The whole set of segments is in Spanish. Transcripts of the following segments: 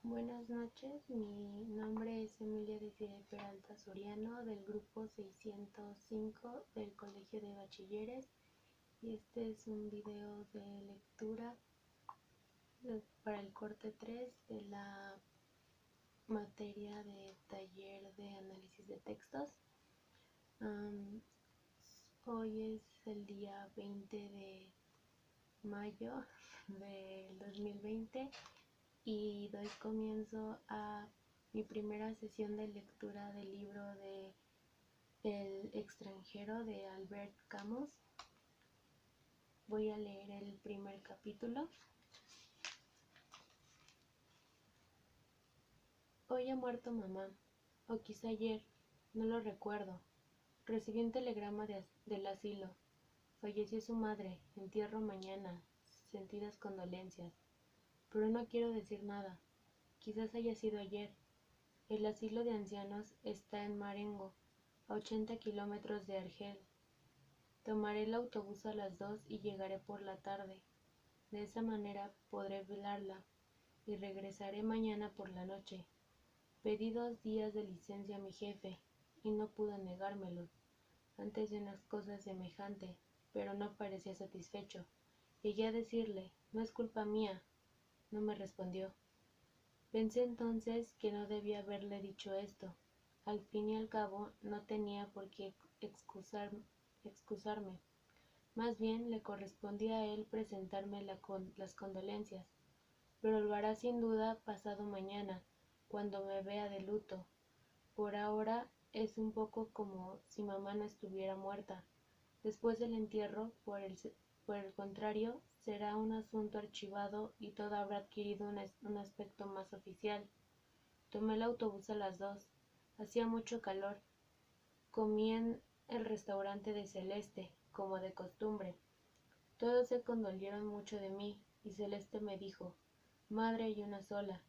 Buenas noches, mi nombre es Emilia Desiree Peralta Soriano del grupo 605 del Colegio de Bachilleres y este es un video de lectura para el corte 3 de la materia de taller de análisis de textos. Hoy es el día 20 de mayo del 2020 y doy comienzo a mi primera sesión de lectura del libro de El extranjero de Albert Camus. Voy a leer el primer capítulo. Hoy ha muerto mamá, o quizá ayer, no lo recuerdo. Recibí un telegrama del asilo. Falleció su madre, entierro mañana, sentidas condolencias. Pero no quiero decir nada. Quizás haya sido ayer. El asilo de ancianos está en Marengo, a 80 kilómetros de Argel. Tomaré el autobús a las 2 y llegaré por la tarde. De esa manera podré velarla y regresaré mañana por la noche. Pedí 2 días de licencia a mi jefe y no pudo negármelos antes de unas cosas semejante, pero no parecía satisfecho. Llegué a decirle, no es culpa mía. No me respondió. Pensé entonces que no debía haberle dicho esto. Al fin y al cabo, no tenía por qué excusarme. Más bien le correspondía a él presentarme las condolencias. Pero lo hará sin duda pasado mañana, cuando me vea de luto. Por ahora es un poco como si mamá no estuviera muerta. Después del entierro, por el contrario, será un asunto archivado y todo habrá adquirido un aspecto más oficial. Tomé el autobús a las 2. Hacía mucho calor. Comí en el restaurante de Celeste, como de costumbre. Todos se condolieron mucho de mí, y Celeste me dijo, madre y una sola.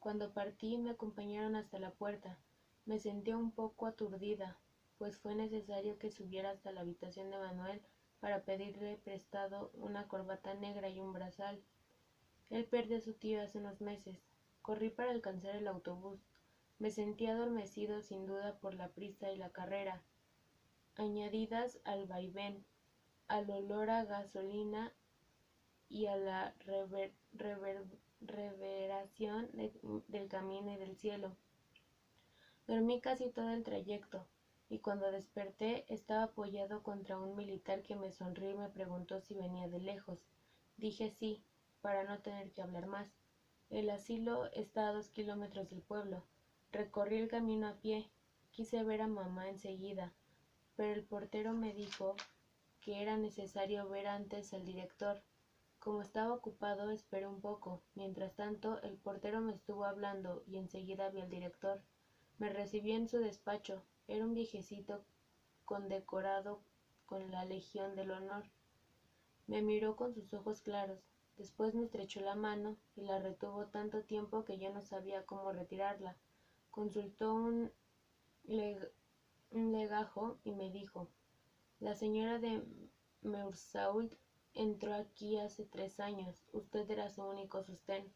Cuando partí me acompañaron hasta la puerta. Me sentí un poco aturdida, pues fue necesario que subiera hasta la habitación de Manuel para pedirle prestado una corbata negra y un brazal. Él perdió a su tío hace unos meses. Corrí para alcanzar el autobús. Me sentí adormecido sin duda por la prisa y la carrera, añadidas al vaivén, al olor a gasolina y a la reverberación del camino y del cielo. Dormí casi todo el trayecto, y cuando desperté estaba apoyado contra un militar que me sonrió y me preguntó si venía de lejos. Dije sí, para no tener que hablar más. El asilo está a 2 kilómetros del pueblo. Recorrí el camino a pie. Quise ver a mamá enseguida, pero el portero me dijo que era necesario ver antes al director. Como estaba ocupado, esperé un poco. Mientras tanto, el portero me estuvo hablando y enseguida vi al director. Me recibió en su despacho. Era un viejecito condecorado con la Legión del Honor. Me miró con sus ojos claros. Después me estrechó la mano y la retuvo tanto tiempo que yo no sabía cómo retirarla. Consultó un legajo y me dijo, la señora de Meursault entró aquí hace 3 años. Usted era su único sostén.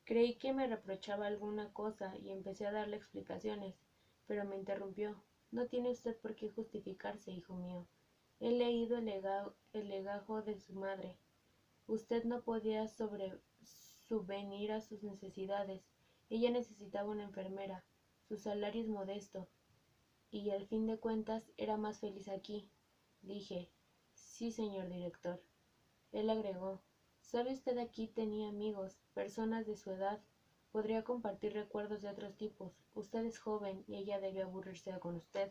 Creí que me reprochaba alguna cosa y empecé a darle explicaciones, pero me interrumpió. No tiene usted por qué justificarse, hijo mío. He leído el legajo de su madre. Usted no podía subvenir a sus necesidades. Ella necesitaba una enfermera. Su salario es modesto. Y al fin de cuentas era más feliz aquí. Dije, sí, señor director. Él agregó, ¿sabe usted aquí tenía amigos, personas de su edad? Podría compartir recuerdos de otros tipos. Usted es joven y ella debe aburrirse con usted.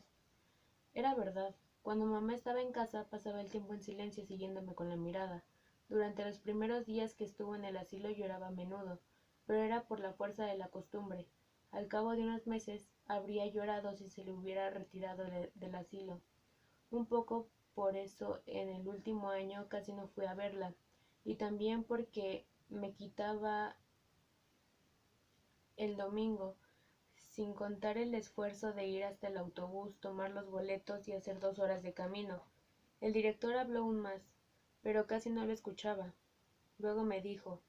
Era verdad. Cuando mamá estaba en casa pasaba el tiempo en silencio siguiéndome con la mirada. Durante los primeros días que estuvo en el asilo lloraba a menudo, pero era por la fuerza de la costumbre. Al cabo de unos meses habría llorado si se le hubiera retirado del asilo. Un poco por eso en el último año casi no fui a verla, y también porque me quitaba el domingo, sin contar el esfuerzo de ir hasta el autobús, tomar los boletos y hacer 2 horas de camino. El director habló aún más, pero casi no lo escuchaba. Luego me dijo,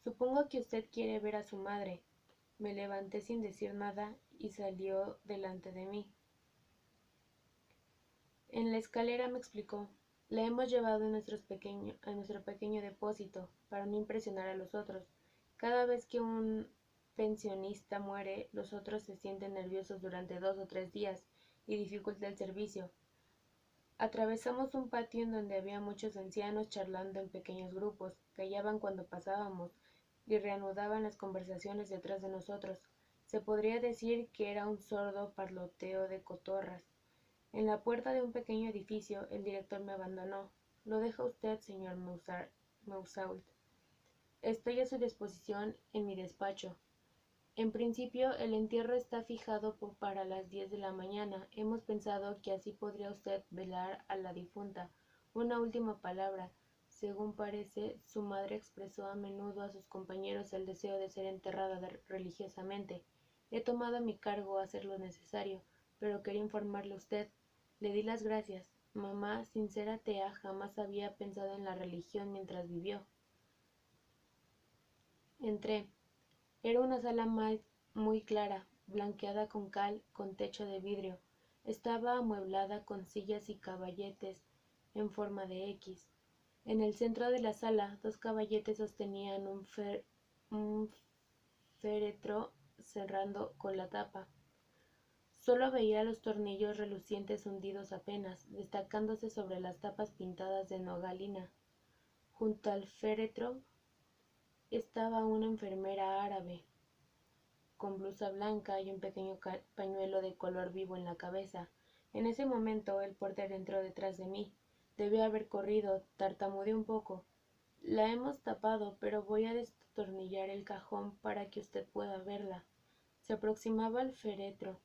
supongo que usted quiere ver a su madre. Me levanté sin decir nada y salió delante de mí. En la escalera me explicó: la hemos llevado a nuestro pequeño depósito para no impresionar a los otros. Cada vez que un pensionista muere, los otros se sienten nerviosos durante 2 o 3 días y dificulta el servicio. Atravesamos un patio en donde había muchos ancianos charlando en pequeños grupos, callaban cuando pasábamos y reanudaban las conversaciones detrás de nosotros. Se podría decir que era un sordo parloteo de cotorras. En la puerta de un pequeño edificio, el director me abandonó. Lo deja usted, señor Meusault. Estoy a su disposición en mi despacho. En principio, el entierro está fijado para las 10 de la mañana. Hemos pensado que así podría usted velar a la difunta. Una última palabra. Según parece, su madre expresó a menudo a sus compañeros el deseo de ser enterrada religiosamente. He tomado a mi cargo hacer lo necesario, pero quería informarle a usted. Le di las gracias. Mamá, sincera atea, jamás había pensado en la religión mientras vivió. Entré. Era una sala muy clara, blanqueada con cal, con techo de vidrio. Estaba amueblada con sillas y caballetes en forma de X. En el centro de la sala, 2 caballetes sostenían un féretro cerrando con la tapa. Solo veía los tornillos relucientes hundidos apenas, destacándose sobre las tapas pintadas de nogalina. Junto al féretro estaba una enfermera árabe, con blusa blanca y un pequeño pañuelo de color vivo en la cabeza. En ese momento el portero entró detrás de mí. Debí haber corrido, tartamudeé un poco. La hemos tapado, pero voy a destornillar el cajón para que usted pueda verla. Se aproximaba al féretro.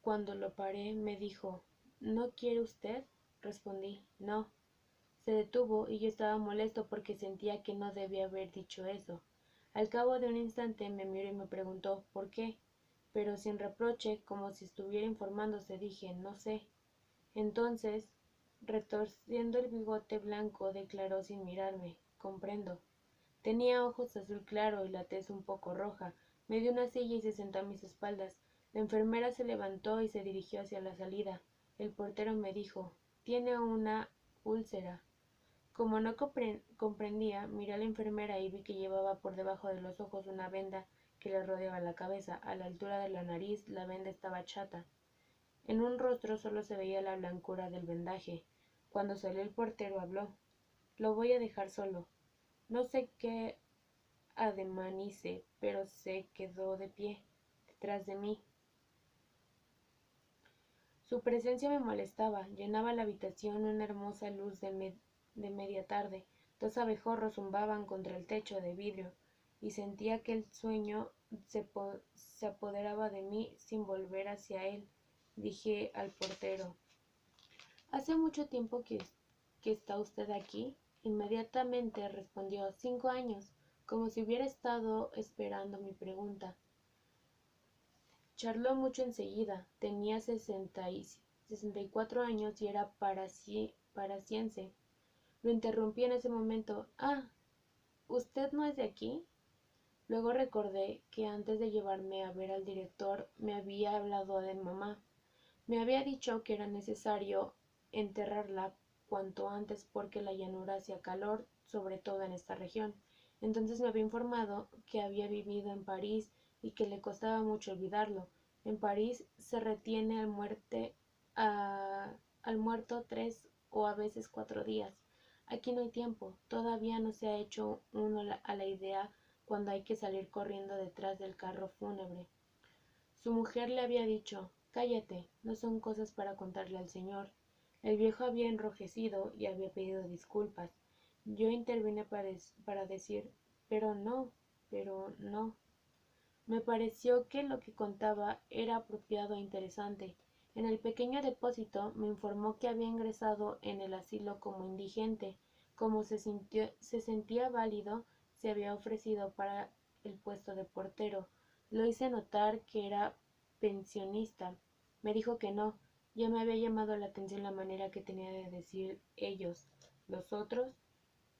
Cuando lo paré, me dijo: ¿No quiere usted? Respondí: no. Se detuvo y yo estaba molesto porque sentía que no debía haber dicho eso. Al cabo de un instante me miró y me preguntó por qué, pero sin reproche, como si estuviera informándose, dije: no sé. Entonces, retorciendo el bigote blanco, declaró sin mirarme: comprendo. Tenía ojos azul claro y la tez un poco roja. Me dio una silla y se sentó a mis espaldas. La enfermera se levantó y se dirigió hacia la salida. El portero me dijo: tiene una úlcera. Como no comprendía, miré a la enfermera y vi que llevaba por debajo de los ojos una venda que le rodeaba la cabeza. A la altura de la nariz la venda estaba chata. En un rostro solo se veía la blancura del vendaje. Cuando salió el portero habló: lo voy a dejar solo. No sé qué ademán hice, pero se quedó de pie, detrás de mí. Su presencia me molestaba. Llenaba la habitación una hermosa luz de media tarde. 2 abejorros zumbaban contra el techo de vidrio, y sentía que el sueño se apoderaba de mí sin volver hacia él. Dije al portero: ¿hace mucho tiempo que está usted aquí? Inmediatamente respondió: 5 años, como si hubiera estado esperando mi pregunta. Charló mucho enseguida. Tenía 64 años y era parisiense. Lo interrumpí en ese momento. Ah, ¿usted no es de aquí? Luego recordé que antes de llevarme a ver al director me había hablado de mamá. Me había dicho que era necesario enterrarla cuanto antes porque la llanura hacía calor, sobre todo en esta región. Entonces me había informado que había vivido en París y que le costaba mucho olvidarlo. En París se retiene al muerto 3 o a veces 4 días. Aquí no hay tiempo. Todavía no se ha hecho uno a la idea cuando hay que salir corriendo detrás del carro fúnebre. Su mujer le había dicho: cállate, no son cosas para contarle al señor. El viejo había enrojecido y había pedido disculpas. Yo intervine para decir: pero no. Me pareció que lo que contaba era apropiado e interesante. En el pequeño depósito me informó que había ingresado en el asilo como indigente. Como se sentía válido, se había ofrecido para el puesto de portero. Lo hice notar que era pensionista. Me dijo que no. Ya me había llamado la atención la manera que tenía de decir ellos, los otros,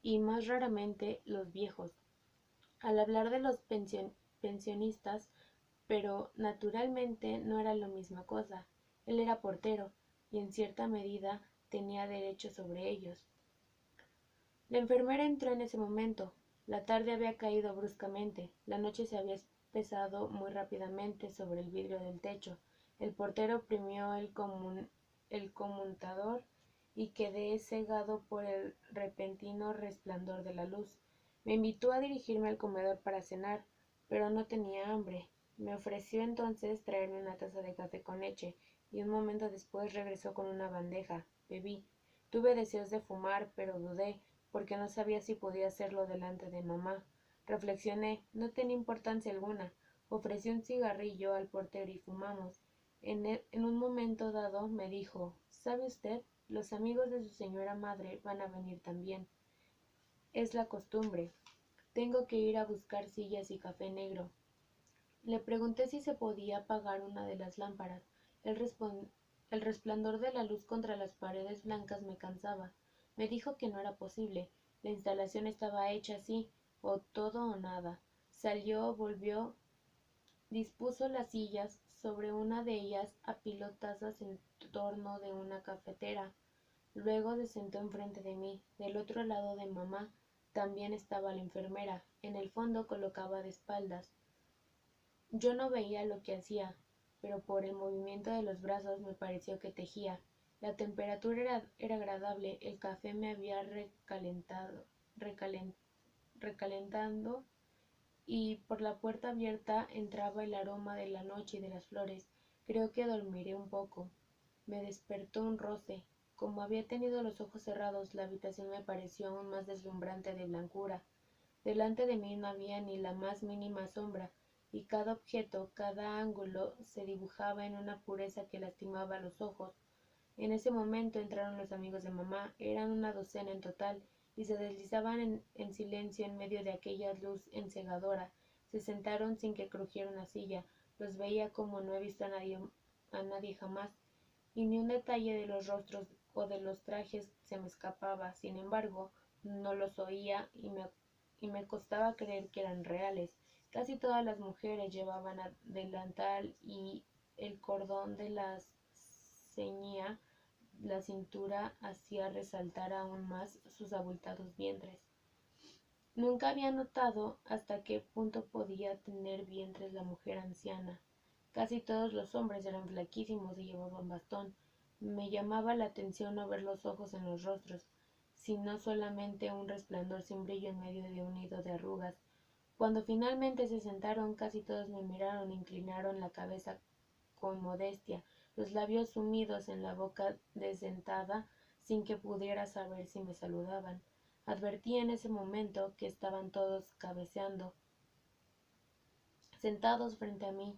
y más raramente los viejos. Al hablar de los pensionistas, pero naturalmente no era la misma cosa. Él era portero, y en cierta medida tenía derecho sobre ellos. La enfermera entró en ese momento. La tarde había caído bruscamente, la noche se había espesado muy rápidamente sobre el vidrio del techo. El portero oprimió el conmutador y quedé cegado por el repentino resplandor de la luz. Me invitó a dirigirme al comedor para cenar, pero no tenía hambre. Me ofreció entonces traerme una taza de café con leche, y un momento después regresó con una bandeja. Bebí. Tuve deseos de fumar, pero dudé, porque no sabía si podía hacerlo delante de mamá. Reflexioné, no tenía importancia alguna. Ofrecí un cigarrillo al portero y fumamos. En un momento dado me dijo, ¿sabe usted? Los amigos de su señora madre van a venir también. Es la costumbre. Tengo que ir a buscar sillas y café negro. Le pregunté si se podía apagar una de las lámparas. El resplandor de la luz contra las paredes blancas me cansaba. Me dijo que no era posible. La instalación estaba hecha así, o todo o nada. Salió, volvió, dispuso las sillas. Sobre una de ellas apiló tazas en torno de una cafetera. Luego se sentó enfrente de mí. Del otro lado de mamá también estaba la enfermera. En el fondo colocaba de espaldas. Yo no veía lo que hacía, pero por el movimiento de los brazos me pareció que tejía. La temperatura era agradable, el café me había recalentando, y por la puerta abierta entraba el aroma de la noche y de las flores. Creo que dormiré un poco. Me despertó un roce. Como había tenido los ojos cerrados, la habitación me pareció aún más deslumbrante de blancura. Delante de mí no había ni la más mínima sombra, y cada objeto, cada ángulo, se dibujaba en una pureza que lastimaba los ojos. En ese momento entraron los amigos de mamá, eran una docena en total, y se deslizaban en silencio en medio de aquella luz encegadora. Se sentaron sin que crujiera una silla. Los veía como no he visto a nadie jamás, y ni un detalle de los rostros o de los trajes se me escapaba. Sin embargo, no los oía y me costaba creer que eran reales. Casi todas las mujeres llevaban delantal y el cordón de las ceñía la cintura hacía resaltar aún más sus abultados vientres. Nunca había notado hasta qué punto podía tener vientres la mujer anciana. Casi todos los hombres eran flaquísimos y llevaban bastón. Me llamaba la atención no ver los ojos en los rostros, sino solamente un resplandor sin brillo en medio de un nido de arrugas. Cuando finalmente se sentaron, casi todos me miraron e inclinaron la cabeza con modestia, los labios sumidos en la boca desdentada, sin que pudiera saber si me saludaban. Advertí en ese momento que estaban todos cabeceando, sentados frente a mí,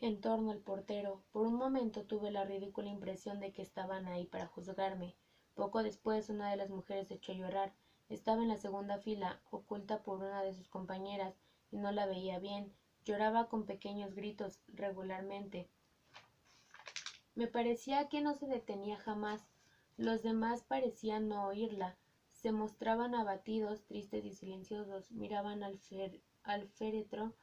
en torno al portero. Por un momento tuve la ridícula impresión de que estaban ahí para juzgarme. Poco después una de las mujeres echó a llorar. Estaba en la segunda fila, oculta por una de sus compañeras, y no la veía bien. Lloraba con pequeños gritos regularmente. Me parecía que no se detenía jamás. Los demás parecían no oírla. Se mostraban abatidos, tristes y silenciosos. Miraban al féretro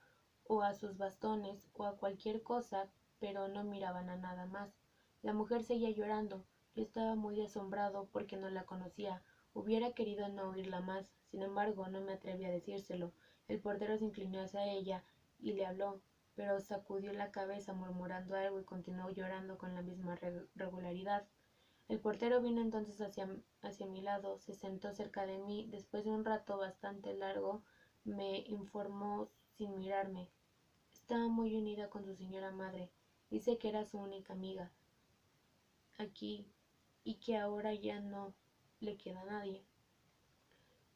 o a sus bastones o a cualquier cosa, pero no miraban a nada más. La mujer seguía llorando. Yo estaba muy asombrado porque no la conocía. Hubiera querido no oírla más. Sin embargo, no me atreví a decírselo. El portero se inclinó hacia ella y le habló, pero sacudió la cabeza murmurando algo y continuó llorando con la misma regularidad. El portero vino entonces hacia mi lado, se sentó cerca de mí. Después de un rato bastante largo, me informó sin mirarme. Estaba muy unida con su señora madre. Dice que era su única amiga aquí y que ahora ya no le queda nadie.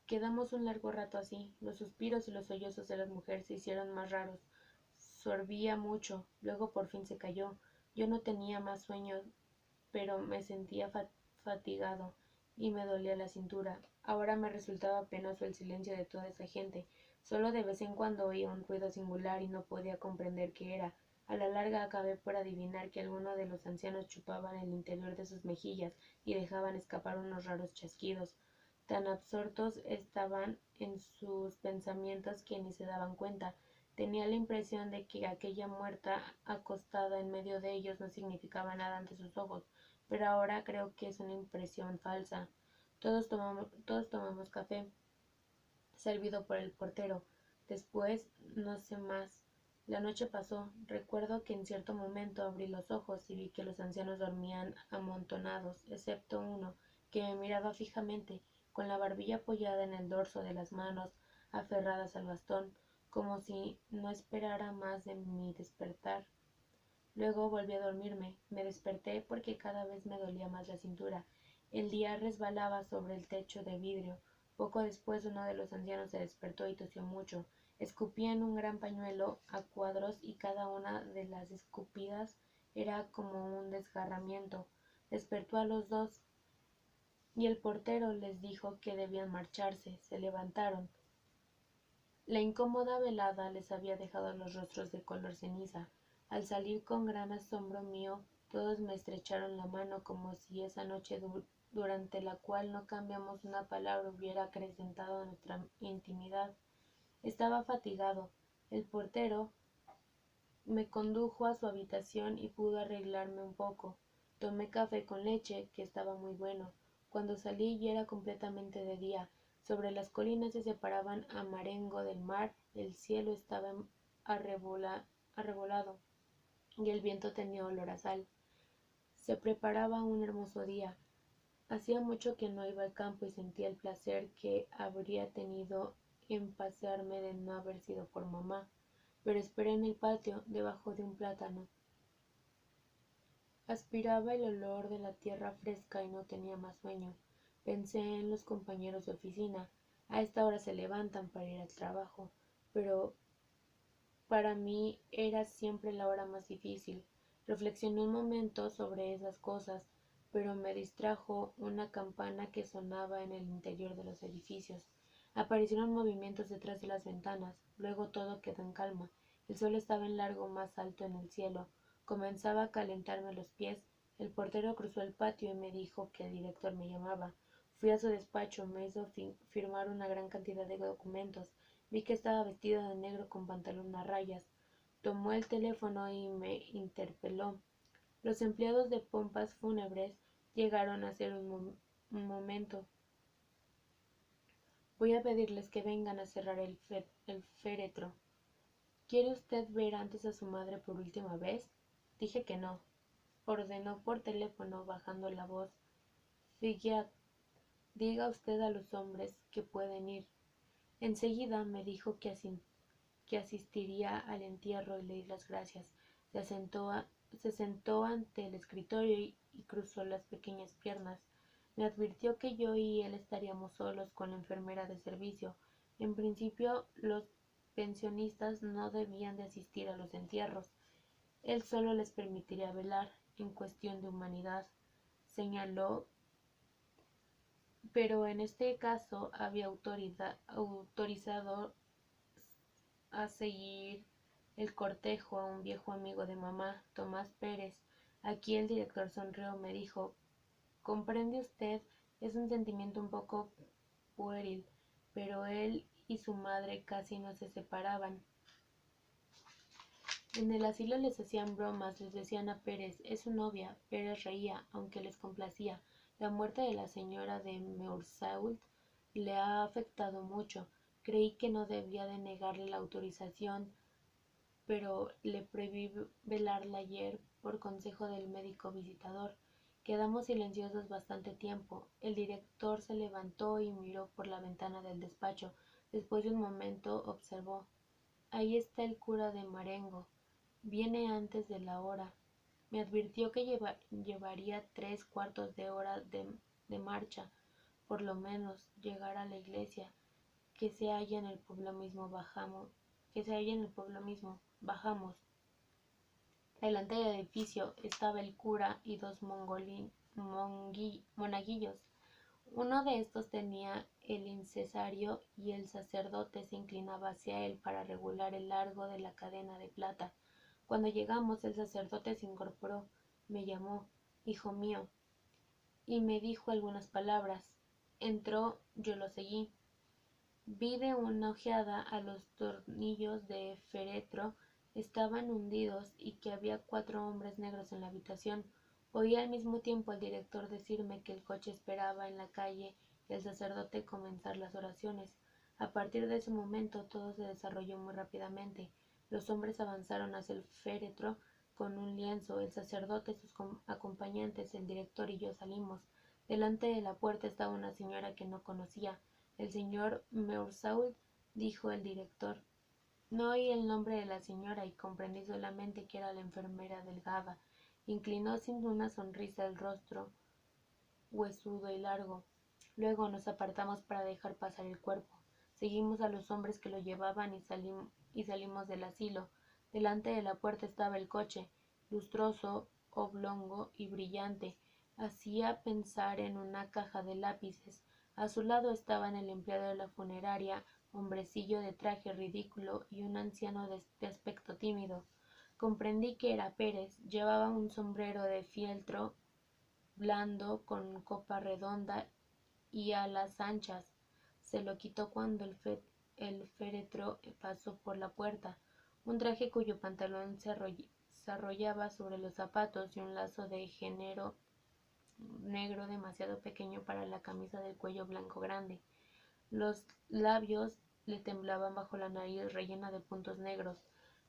Quedamos un largo rato así. Los suspiros y los sollozos de las mujeres se hicieron más raros. Sorbía mucho, luego por fin se calló. Yo no tenía más sueño, pero me sentía fatigado y me dolía la cintura. Ahora me resultaba penoso el silencio de toda esa gente. Solo de vez en cuando oía un ruido singular y no podía comprender qué era. A la larga acabé por adivinar que algunos de los ancianos chupaban el interior de sus mejillas y dejaban escapar unos raros chasquidos. Tan absortos estaban en sus pensamientos que ni se daban cuenta. Tenía la impresión de que aquella muerta acostada en medio de ellos no significaba nada ante sus ojos, pero ahora creo que es una impresión falsa. Todos tomamos café, servido por el portero. Después, no sé más. La noche pasó. Recuerdo que en cierto momento abrí los ojos y vi que los ancianos dormían amontonados, excepto uno, que me miraba fijamente, con la barbilla apoyada en el dorso de las manos aferradas al bastón, como si no esperara más de mi despertar. Luego volví a dormirme. Me desperté porque cada vez me dolía más la cintura. El día resbalaba sobre el techo de vidrio. Poco después uno de los ancianos se despertó y tosió mucho. Escupía en un gran pañuelo a cuadros y cada una de las escupidas era como un desgarramiento. Despertó a los dos y el portero les dijo que debían marcharse. Se levantaron. La incómoda velada les había dejado los rostros de color ceniza. Al salir con gran asombro mío, todos me estrecharon la mano como si esa noche durante la cual no cambiamos una palabra hubiera acrecentado nuestra intimidad. Estaba fatigado. El portero me condujo a su habitación y pude arreglarme un poco. Tomé café con leche, que estaba muy bueno. Cuando salí ya era completamente de día. Sobre las colinas se separaban a Marengo del mar, el cielo estaba arrebolado y el viento tenía olor a sal. Se preparaba un hermoso día. Hacía mucho que no iba al campo y sentía el placer que habría tenido en pasearme de no haber sido por mamá. Pero esperé en el patio, debajo de un plátano. Aspiraba el olor de la tierra fresca y no tenía más sueño. Pensé en los compañeros de oficina. A esta hora se levantan para ir al trabajo, pero para mí era siempre la hora más difícil. Reflexioné un momento sobre esas cosas, pero me distrajo una campana que sonaba en el interior de los edificios. Aparecieron movimientos detrás de las ventanas. Luego todo quedó en calma. El sol estaba en largo más alto en el cielo. Comenzaba a calentarme los pies. El portero cruzó el patio y me dijo que el director me llamaba. Fui a su despacho, me hizo firmar una gran cantidad de documentos. Vi que estaba vestido de negro con pantalón a rayas. Tomó el teléfono y me interpeló. Los empleados de pompas fúnebres llegaron hace un momento. Voy a pedirles que vengan a cerrar el féretro. ¿Quiere usted ver antes a su madre por última vez? Dije que no. Ordenó por teléfono, bajando la voz. Figiat, diga usted a los hombres que pueden ir. Enseguida me dijo que asistiría al entierro y le di las gracias. Se sentó ante el escritorio y cruzó las pequeñas piernas. Me advirtió que yo y él estaríamos solos con la enfermera de servicio. En principio, los pensionistas no debían de asistir a los entierros. Él solo les permitiría velar, en cuestión de humanidad, señaló, pero en este caso había autorizado a seguir el cortejo a un viejo amigo de mamá, Tomás Pérez. Aquí el director sonrió. Me dijo: «Comprende usted, es un sentimiento un poco pueril, pero él y su madre casi no se separaban. En el asilo les hacían bromas, les decían a Pérez, es su novia». Pérez reía, aunque les complacía. La muerte de la señora de Meursault le ha afectado mucho. Creí que no debía de negarle la autorización, pero le prohibí velarla ayer por consejo del médico visitador. Quedamos silenciosos bastante tiempo. El director se levantó y miró por la ventana del despacho. Después de un momento observó: «Ahí está el cura de Marengo. Viene antes de la hora». Me advirtió que llevaría 3/4 de hora de marcha, por lo menos, llegar a la iglesia, que se halla en el pueblo mismo. Bajamos. Delante del edificio estaba el cura y dos monaguillos. Uno de estos tenía el incensario y el sacerdote se inclinaba hacia él para regular el largo de la cadena de plata. Cuando llegamos, el sacerdote se incorporó, me llamó «hijo mío» y me dijo algunas palabras. Entró, yo lo seguí. Vi de una ojeada a los tornillos de féretro estaban hundidos y que había 4 hombres negros en la habitación. Oí al mismo tiempo al director decirme que el coche esperaba en la calle y el sacerdote comenzar las oraciones. A partir de ese momento todo se desarrolló muy rápidamente. Los hombres avanzaron hacia el féretro con un lienzo. El sacerdote, sus acompañantes, el director y yo salimos. Delante de la puerta estaba una señora que no conocía. El señor Meursault, dijo el director. No oí el nombre de la señora y comprendí solamente que era la enfermera delgada. Inclinó sin una sonrisa el rostro huesudo y largo. Luego nos apartamos para dejar pasar el cuerpo. Seguimos a los hombres que lo llevaban y salimos del asilo. Delante de la puerta estaba el coche, lustroso, oblongo y brillante. Hacía pensar en una caja de lápices. A su lado estaban el empleado de la funeraria, hombrecillo de traje ridículo y un anciano de aspecto tímido. Comprendí que era Pérez. Llevaba un sombrero de fieltro blando con copa redonda y alas anchas. Se lo quitó cuando el féretro pasó por la puerta. Un traje cuyo pantalón se arrollaba sobre los zapatos y un lazo de género negro demasiado pequeño para la camisa del cuello blanco grande. Los labios le temblaban bajo la nariz rellena de puntos negros.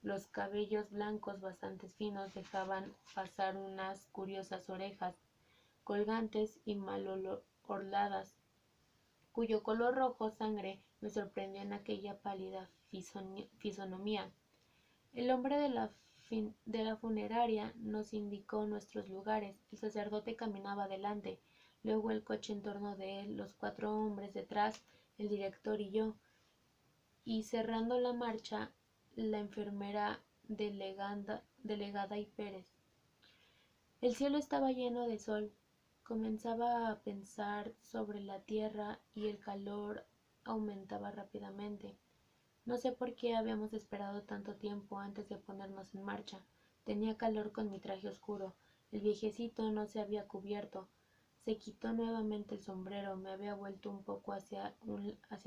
Los cabellos blancos bastante finos dejaban pasar unas curiosas orejas colgantes y mal orladas, cuyo color rojo sangre me sorprendió en aquella pálida fisonomía. El hombre de la funeraria nos indicó nuestros lugares. El sacerdote caminaba delante, luego el coche en torno de él, los 4 hombres detrás, el director y yo, y cerrando la marcha, la enfermera delegada y Pérez. El cielo estaba lleno de sol. Comenzaba a pensar sobre la tierra y el calor aumentaba rápidamente. No sé por qué habíamos esperado tanto tiempo antes de ponernos en marcha. Tenía calor con mi traje oscuro. El viejecito no se había cubierto. Se quitó nuevamente el sombrero. Me había vuelto un poco hacia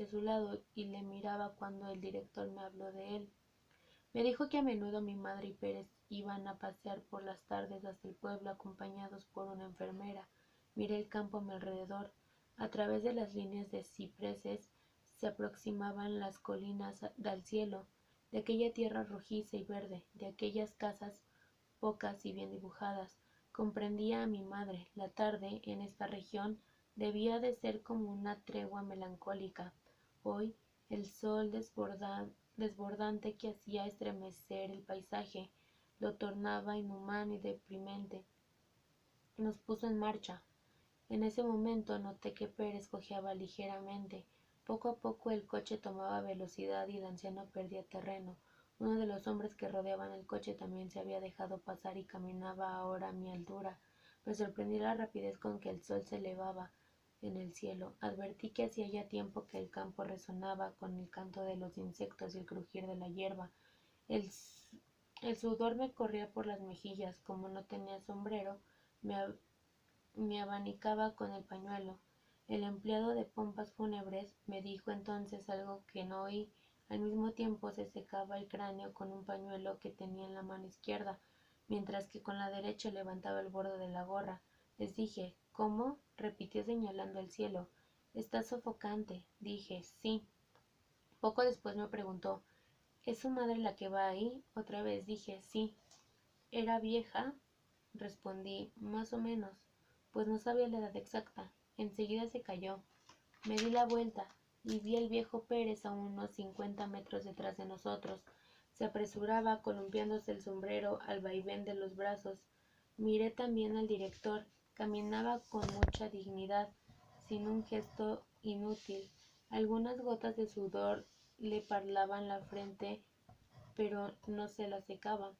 su lado y le miraba cuando el director me habló de él. Me dijo que a menudo mi madre y Pérez iban a pasear por las tardes hasta el pueblo acompañados por una enfermera. Miré el campo a mi alrededor. A través de las líneas de cipreses se aproximaban las colinas al cielo, de aquella tierra rojiza y verde, de aquellas casas pocas y bien dibujadas. Comprendía a mi madre. La tarde, en esta región, debía de ser como una tregua melancólica. Hoy, el sol desbordante que hacía estremecer el paisaje, lo tornaba inhumano y deprimente. Nos puso en marcha. En ese momento noté que Pérez cojeaba ligeramente. Poco a poco el coche tomaba velocidad y el anciano perdía terreno. Uno de los hombres que rodeaban el coche también se había dejado pasar y caminaba ahora a mi altura. Me sorprendió la rapidez con que el sol se elevaba en el cielo. Advertí que hacía ya tiempo que el campo resonaba con el canto de los insectos y el crujir de la hierba. El sudor me corría por las mejillas. Como no tenía sombrero, me abanicaba con el pañuelo. El empleado de pompas fúnebres me dijo entonces algo que no oí. Al mismo tiempo se secaba el cráneo con un pañuelo que tenía en la mano izquierda, mientras que con la derecha levantaba el borde de la gorra. Les dije, ¿cómo? Repitió señalando el cielo. Está sofocante. Dije, sí. Poco después me preguntó, ¿es su madre la que va ahí? Otra vez dije, sí. ¿Era vieja? Respondí, más o menos, pues no sabía la edad exacta. Enseguida se calló. Me di la vuelta y vi al viejo Pérez a unos 50 metros detrás de nosotros. Se apresuraba, columpiándose el sombrero al vaivén de los brazos. Miré también al director. Caminaba con mucha dignidad, sin un gesto inútil. Algunas gotas de sudor le parlaban la frente, pero no se la secaba.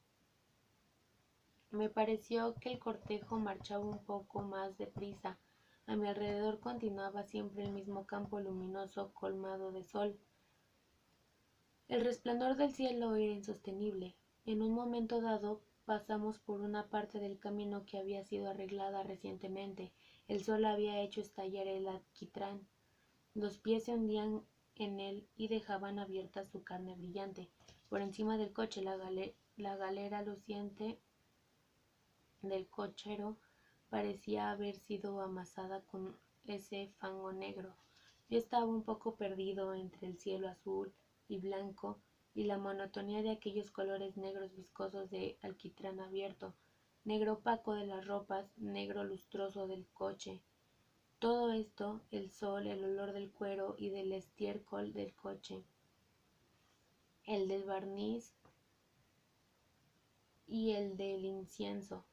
Me pareció que el cortejo marchaba un poco más deprisa. A mi alrededor continuaba siempre el mismo campo luminoso colmado de sol. El resplandor del cielo era insostenible. En un momento dado pasamos por una parte del camino que había sido arreglada recientemente. El sol había hecho estallar el alquitrán. Los pies se hundían en él y dejaban abierta su carne brillante. Por encima del coche, la galera luciente del cochero parecía haber sido amasada con ese fango negro. Yo estaba un poco perdido entre el cielo azul y blanco y la monotonía de aquellos colores negros viscosos de alquitrán abierto, negro opaco de las ropas, negro lustroso del coche. Todo esto, el sol, el olor del cuero y del estiércol del coche, el del barniz y el del incienso,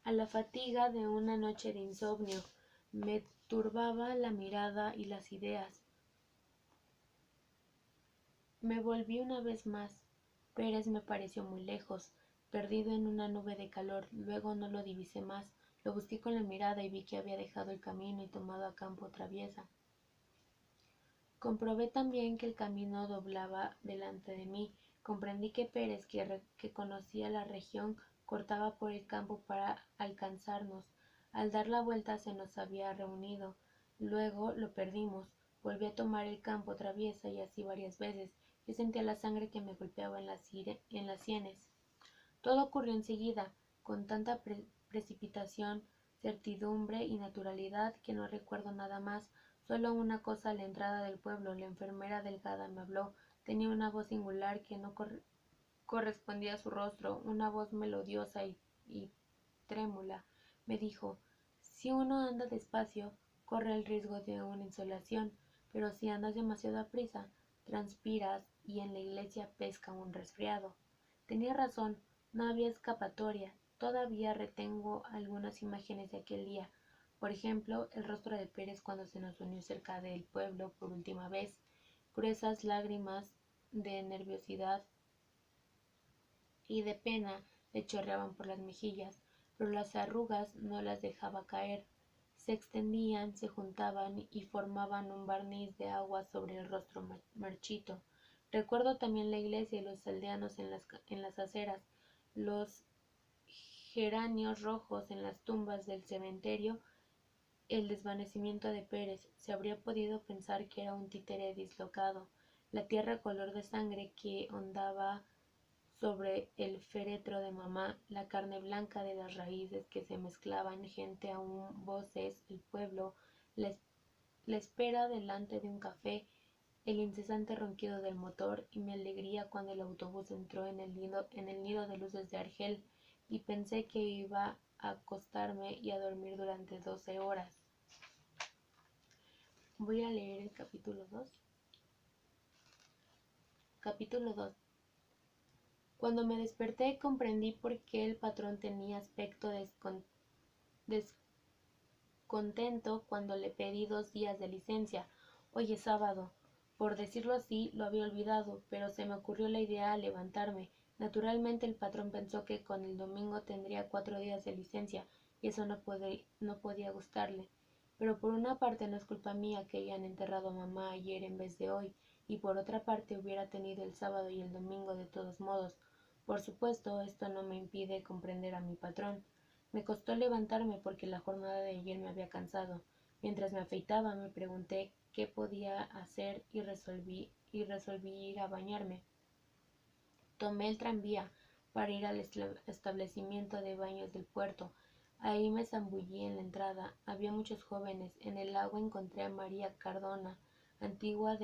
a la fatiga de una noche de insomnio, me turbaba la mirada y las ideas. Me volví una vez más. Pérez me pareció muy lejos, perdido en una nube de calor. Luego no lo divisé más. Lo busqué con la mirada y vi que había dejado el camino y tomado a campo traviesa. Comprobé también que el camino doblaba delante de mí. Comprendí que Pérez, que conocía la región, cortaba por el campo para alcanzarnos. Al dar la vuelta se nos había reunido. Luego lo perdimos. Volví a tomar el campo traviesa y así varias veces. Yo sentía la sangre que me golpeaba en las sienes. Todo ocurrió enseguida, con tanta precipitación, certidumbre y naturalidad que no recuerdo nada más. Solo una cosa: a la entrada del pueblo, la enfermera delgada me habló. Tenía una voz singular que no correspondía a su rostro, una voz melodiosa y trémula. Me dijo: si uno anda despacio, corre el riesgo de una insolación, pero si andas demasiado aprisa, transpiras y en la iglesia pesca un resfriado. Tenía razón, no había escapatoria. Todavía retengo algunas imágenes de aquel día. Por ejemplo, el rostro de Pérez cuando se nos unió cerca del pueblo por última vez. Gruesas lágrimas de nerviosidad y de pena le chorreaban por las mejillas, pero las arrugas no las dejaba caer. Se extendían, se juntaban y formaban un barniz de agua sobre el rostro marchito. Recuerdo también la iglesia y los aldeanos en las aceras, los geranios rojos en las tumbas del cementerio, el desvanecimiento de Pérez. Se habría podido pensar que era un títere dislocado. La tierra color de sangre que ondaba sobre el féretro de mamá, la carne blanca de las raíces que se mezclaban, gente aún, voces, el pueblo, la espera delante de un café, el incesante ronquido del motor y mi alegría cuando el autobús entró en el nido de luces de Argel y pensé que iba a acostarme y a dormir durante 12 horas. Voy a leer el capítulo 2. Capítulo 2. Cuando me desperté comprendí por qué el patrón tenía aspecto descontento cuando le pedí 2 días de licencia. Hoy es sábado. Por decirlo así, lo había olvidado, pero se me ocurrió la idea al levantarme. Naturalmente el patrón pensó que con el domingo tendría 4 días de licencia, y eso no podía gustarle. Pero por una parte no es culpa mía que hayan enterrado a mamá ayer en vez de hoy, y por otra parte hubiera tenido el sábado y el domingo de todos modos. Por supuesto, esto no me impide comprender a mi patrón. Me costó levantarme porque la jornada de ayer me había cansado. Mientras me afeitaba me pregunté qué podía hacer y resolví ir a bañarme. Tomé el tranvía para ir al establecimiento de baños del puerto. Ahí me zambullí en la entrada. Había muchos jóvenes. En el agua encontré a María Cardona, antigua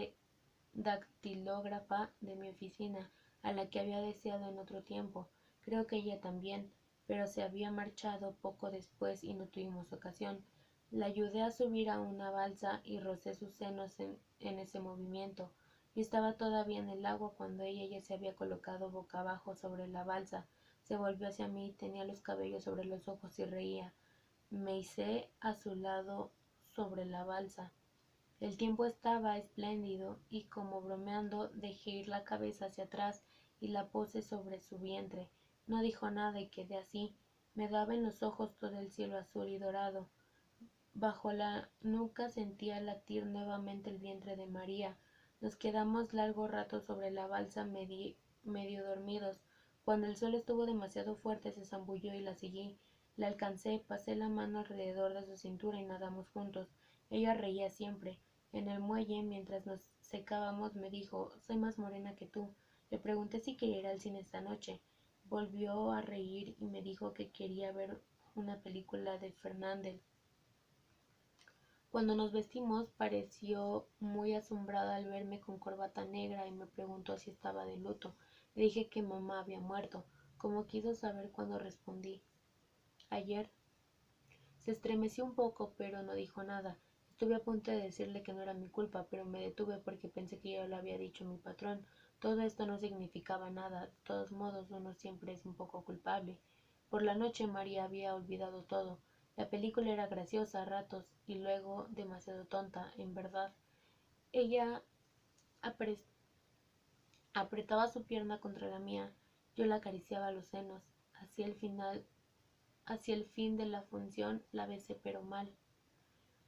dactilógrafa de mi oficina, a la que había deseado en otro tiempo. Creo que ella también, pero se había marchado poco después y no tuvimos ocasión. La ayudé a subir a una balsa y rocé sus senos en ese movimiento. Yo estaba todavía en el agua cuando ella ya se había colocado boca abajo sobre la balsa. Se volvió hacia mí, tenía los cabellos sobre los ojos y reía. Me hice a su lado sobre la balsa. El tiempo estaba espléndido y, como bromeando, dejé ir la cabeza hacia atrás y la pose sobre su vientre. No dijo nada y quedé así. Me daba en los ojos todo el cielo azul y dorado. Bajo la nuca sentía latir nuevamente el vientre de María. Nos quedamos largo rato sobre la balsa medio dormidos. Cuando el sol estuvo demasiado fuerte se zambulló y la seguí. La alcancé, pasé la mano alrededor de su cintura y nadamos juntos. Ella reía siempre. En el muelle, mientras nos secábamos me dijo: «Soy más morena que tú». Le pregunté si quería ir al cine esta noche. Volvió a reír y me dijo que quería ver una película de Fernández. Cuando nos vestimos, pareció muy asombrada al verme con corbata negra y me preguntó si estaba de luto. Le dije que mamá había muerto. Como quiso saber cuándo respondí: «Ayer». Se estremeció un poco, pero no dijo nada. Estuve a punto de decirle que no era mi culpa, pero me detuve porque pensé que ya lo había dicho mi patrón. Todo esto no significaba nada. De todos modos, uno siempre es un poco culpable. Por la noche María había olvidado todo. La película era graciosa a ratos y luego demasiado tonta, en verdad. Ella apretaba su pierna contra la mía. Yo la acariciaba los senos. Hacia el fin de la función la besé, pero mal.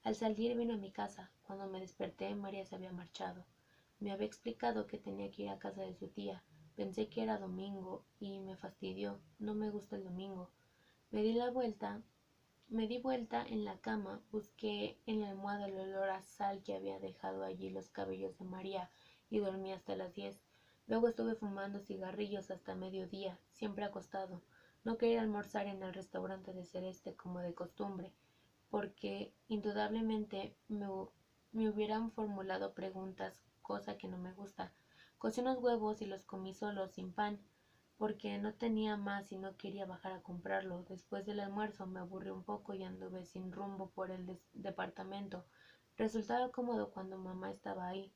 Al salir vino a mi casa. Cuando me desperté, María se había marchado. Me había explicado que tenía que ir a casa de su tía. Pensé que era domingo y me fastidió. No me gusta el domingo. Me di vuelta en la cama, busqué en la almohada el olor a sal que había dejado allí los cabellos de María y dormí hasta las 10. Luego estuve fumando cigarrillos hasta mediodía, siempre acostado. No quería almorzar en el restaurante de Celeste como de costumbre, porque indudablemente me hubieran formulado preguntas, cosa que no me gusta. Cocí unos huevos y los comí solos, sin pan, porque no tenía más y no quería bajar a comprarlo. Después del almuerzo me aburrí un poco y anduve sin rumbo por el departamento. Resultaba cómodo cuando mamá estaba ahí.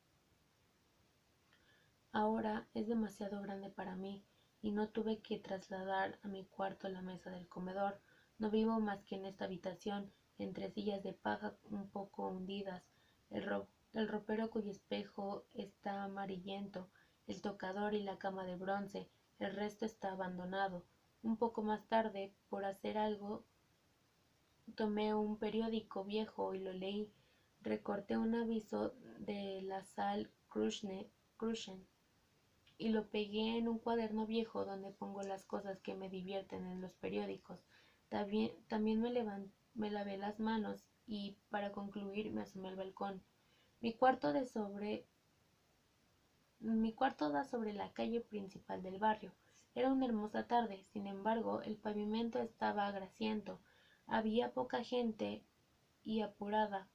Ahora es demasiado grande para mí y no tuve que trasladar a mi cuarto la mesa del comedor. No vivo más que en esta habitación, entre sillas de paja un poco hundidas, el ropero cuyo espejo está amarillento, el tocador y la cama de bronce. El resto está abandonado. Un poco más tarde, por hacer algo, tomé un periódico viejo y lo leí. Recorté un aviso de la sal Cruzen y lo pegué en un cuaderno viejo donde pongo las cosas que me divierten en los periódicos. También me lavé las manos y, para concluir, me asomé al balcón. Mi cuarto da sobre la calle principal del barrio. Era una hermosa tarde, sin embargo, el pavimento estaba grasiento. Había poca gente y apurada.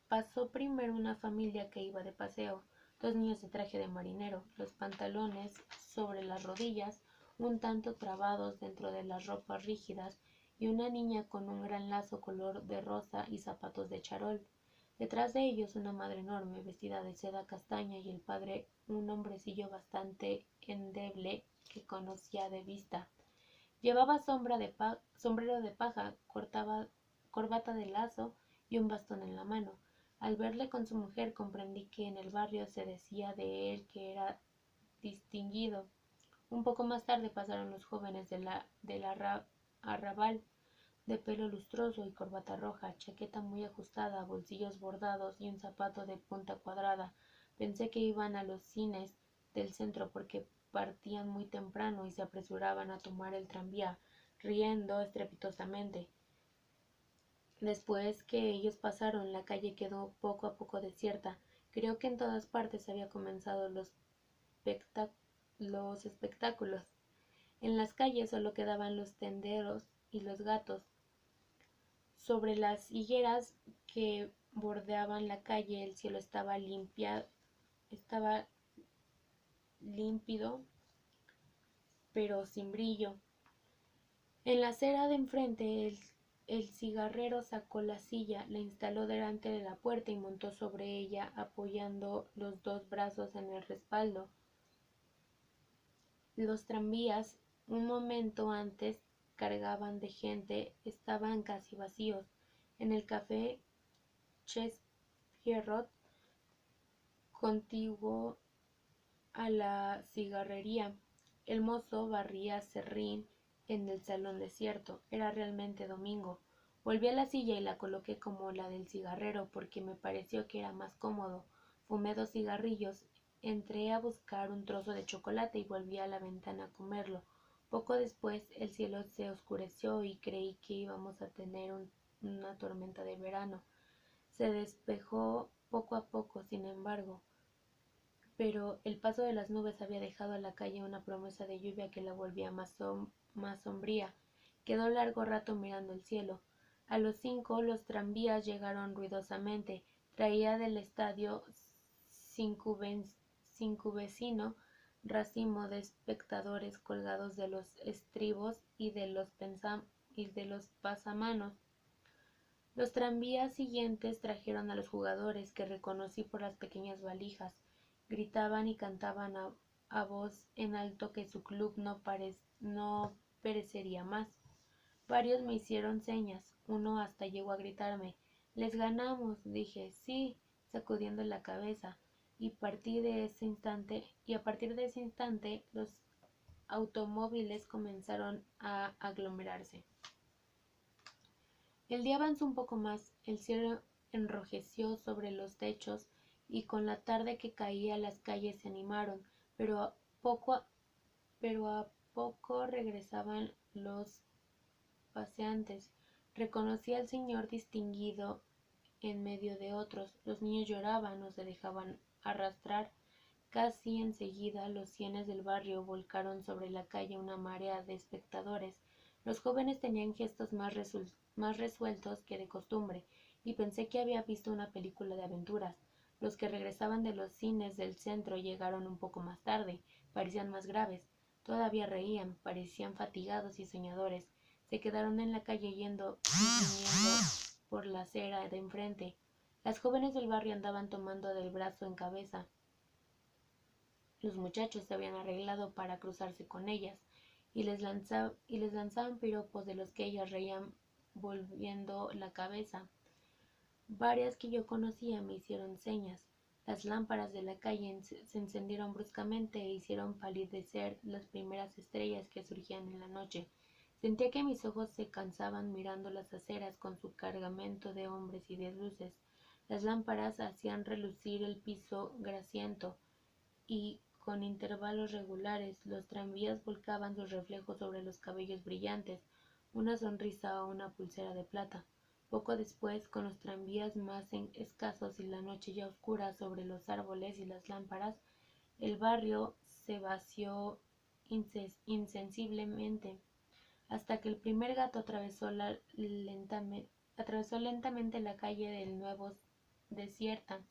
Pasó primero una familia que iba de paseo, 2 niños de traje de marinero, los pantalones sobre las rodillas, un tanto trabados dentro de las ropas rígidas, y una niña con un gran lazo color de rosa y zapatos de charol. Detrás de ellos una madre enorme, vestida de seda castaña, y el padre, un hombrecillo bastante endeble que conocía de vista. Llevaba sombrero de paja, corbata de lazo y un bastón en la mano. Al verle con su mujer comprendí que en el barrio se decía de él que era distinguido. Un poco más tarde pasaron los jóvenes del arrabal, de pelo lustroso y corbata roja, chaqueta muy ajustada, bolsillos bordados y un zapato de punta cuadrada. Pensé que iban a los cines del centro porque partían muy temprano y se apresuraban a tomar el tranvía, riendo estrepitosamente. Después que ellos pasaron, la calle quedó poco a poco desierta. Creo que en todas partes había comenzado los espectáculos. En las calles solo quedaban los tenderos y los gatos. Sobre las higueras que bordeaban la calle el cielo estaba límpido, pero sin brillo. En la acera de enfrente el cigarrero sacó la silla, la instaló delante de la puerta y montó sobre ella, apoyando los 2 brazos en el respaldo. Los tranvías, un momento antes cargaban de gente, estaban casi vacíos. En el café Pierrot, contiguo a la cigarrería, el mozo barría serrín en el salón desierto. Era realmente domingo. Volví a la silla y la coloqué como la del cigarrero porque me pareció que era más cómodo. Fumé 2 cigarrillos, entré a buscar un trozo de chocolate y volví a la ventana a comerlo. Poco después el cielo se oscureció y creí que íbamos a tener una tormenta de verano. Se despejó poco a poco, sin embargo, pero el paso de las nubes había dejado a la calle una promesa de lluvia que la volvía más sombría. Quedó largo rato mirando el cielo. A los 5 los tranvías llegaron ruidosamente. Traía del estadio cincuvecino racimo de espectadores colgados de los estribos y de los pasamanos. Los tranvías siguientes trajeron a los jugadores, que reconocí por las pequeñas valijas. Gritaban y cantaban a voz en alto que su club no perecería más. Varios me hicieron señas, uno hasta llegó a gritarme. «Les ganamos», dije, «sí», sacudiendo la cabeza, y a partir de ese instante los automóviles comenzaron a aglomerarse. El día avanzó un poco más, el cielo enrojeció sobre los techos y con la tarde que caía las calles se animaron, pero a poco regresaban los paseantes. Reconocí al señor distinguido en medio de otros. Los niños lloraban o se dejaban arrastrar. Casi enseguida los sienes del barrio volcaron sobre la calle una marea de espectadores. Los jóvenes tenían gestos más resueltos que de costumbre, y pensé que había visto una película de aventuras. Los que regresaban de los cines del centro llegaron un poco más tarde, parecían más graves. Todavía reían, parecían fatigados y soñadores. Se quedaron en la calle yendo y viniendo por la acera de enfrente. Las jóvenes del barrio andaban tomando del brazo en cabeza. Los muchachos se habían arreglado para cruzarse con ellas, y les lanzaban piropos de los que ellas reían volviendo la cabeza. Varias que yo conocía me hicieron señas. Las lámparas de la calle se encendieron bruscamente e hicieron palidecer las primeras estrellas que surgían en la noche. Sentía que mis ojos se cansaban mirando las aceras con su cargamento de hombres y de luces. Las lámparas hacían relucir el piso grasiento, y con intervalos regulares los tranvías volcaban sus reflejos sobre los cabellos brillantes, una sonrisa o una pulsera de plata. Poco después, con los tranvías más escasos y la noche ya oscura sobre los árboles y las lámparas, el barrio se vació insensiblemente, hasta que el primer gato atravesó lentamente la calle del nuevo desierta.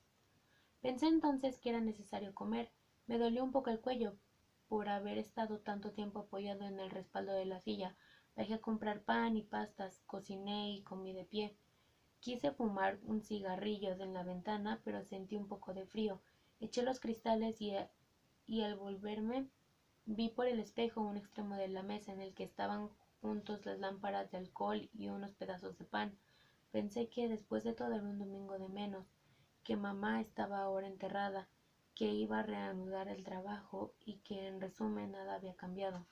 Pensé entonces que era necesario comer. Me dolió un poco el cuello por haber estado tanto tiempo apoyado en el respaldo de la silla. Bajé a comprar pan y pastas, cociné y comí de pie. Quise fumar un cigarrillo en la ventana, pero sentí un poco de frío. Eché los cristales y al volverme vi por el espejo un extremo de la mesa en el que estaban juntos las lámparas de alcohol y unos pedazos de pan. Pensé que después de todo era un domingo de menos, que mamá estaba ahora enterrada, que iba a reanudar el trabajo y que en resumen nada había cambiado.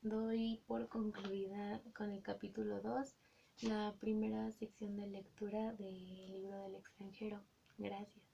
Doy por concluida con el capítulo 2 la primera sección de lectura del libro del extranjero. Gracias.